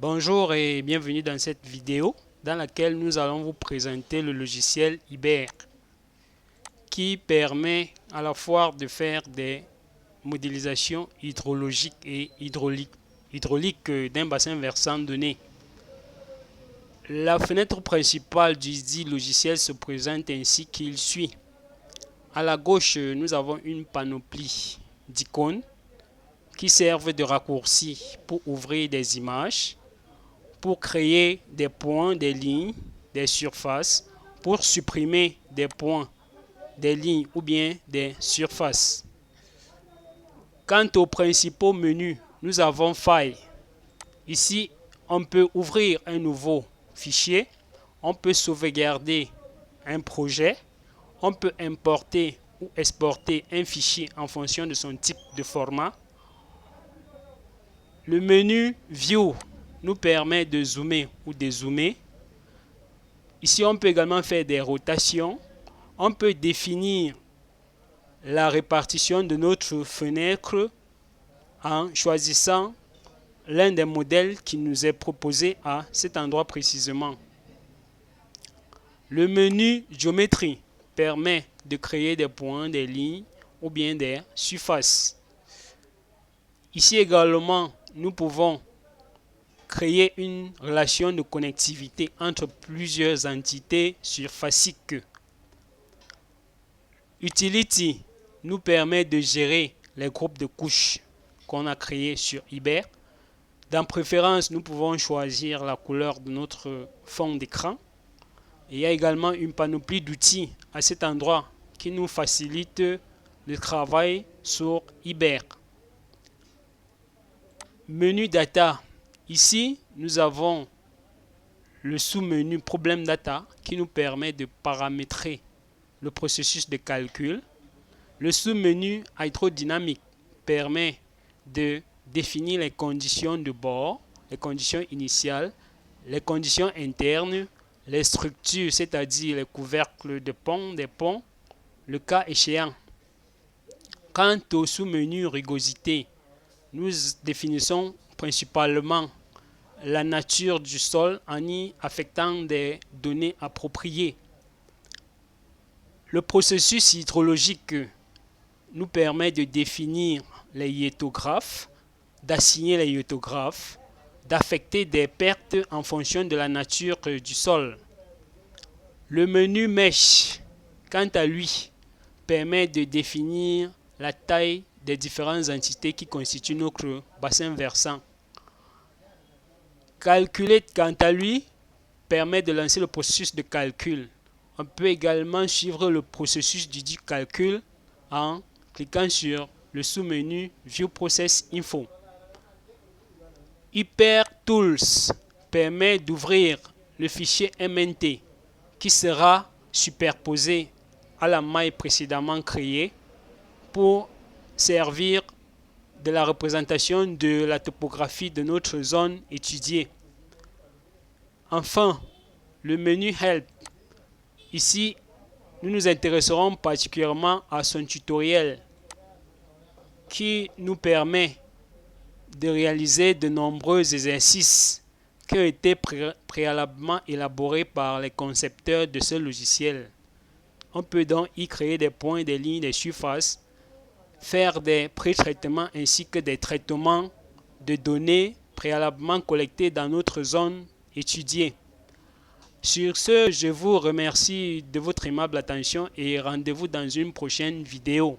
Bonjour et bienvenue dans cette vidéo dans laquelle nous allons vous présenter le logiciel Iber qui permet à la fois de faire des modélisations hydrologiques et hydrauliques d'un bassin versant donné. La fenêtre principale du dit logiciel se présente ainsi qu'il suit. À la gauche, nous avons une panoplie d'icônes qui servent de raccourci pour ouvrir des images, pour créer des points, des lignes, des surfaces, pour supprimer des points, des lignes ou bien des surfaces. Quant aux principaux menus, nous avons File. Ici, on peut ouvrir un nouveau fichier, on peut sauvegarder un projet, on peut importer ou exporter un fichier en fonction de son type de format. Le menu View nous permet de zoomer ou dézoomer. Ici, on peut également faire des rotations. On peut définir la répartition de notre fenêtre en choisissant l'un des modèles qui nous est proposé à cet endroit précisément. Le menu Géométrie permet de créer des points, des lignes ou bien des surfaces. Ici également, nous pouvons créer une relation de connectivité entre plusieurs entités surfaciques. Utility nous permet de gérer les groupes de couches qu'on a créés sur Iber. Dans préférence, nous pouvons choisir la couleur de notre fond d'écran. Il y a également une panoplie d'outils à cet endroit qui nous facilite le travail sur Iber. Menu data. Ici, nous avons le sous-menu Problème data qui nous permet de paramétrer le processus de calcul. Le sous-menu Hydrodynamique permet de définir les conditions de bord, les conditions initiales, les conditions internes, les structures, c'est-à-dire les couvercles de pont, des ponts, le cas échéant. Quant au sous-menu Rugosité, nous définissons principalement la nature du sol en y affectant des données appropriées. Le processus hydrologique nous permet de définir les hiétographes, d'assigner les hiétographes, d'affecter des pertes en fonction de la nature du sol. Le menu Mesh, quant à lui, permet de définir la taille des différentes entités qui constituent notre bassin versant. Calculer, quant à lui, permet de lancer le processus de calcul. On peut également suivre le processus du dit calcul en cliquant sur le sous-menu View Process Info. Hyper Tools permet d'ouvrir le fichier MNT qui sera superposé à la maille précédemment créée pour servir de la représentation de la topographie de notre zone étudiée. Enfin, le menu Help. Ici, nous nous intéresserons particulièrement à son tutoriel qui nous permet de réaliser de nombreux exercices qui ont été préalablement élaborés par les concepteurs de ce logiciel. On peut donc y créer des points, des lignes, des surfaces, faire des pré-traitements ainsi que des traitements de données préalablement collectées dans notre zone étudiée. Sur ce, je vous remercie de votre aimable attention et rendez-vous dans une prochaine vidéo.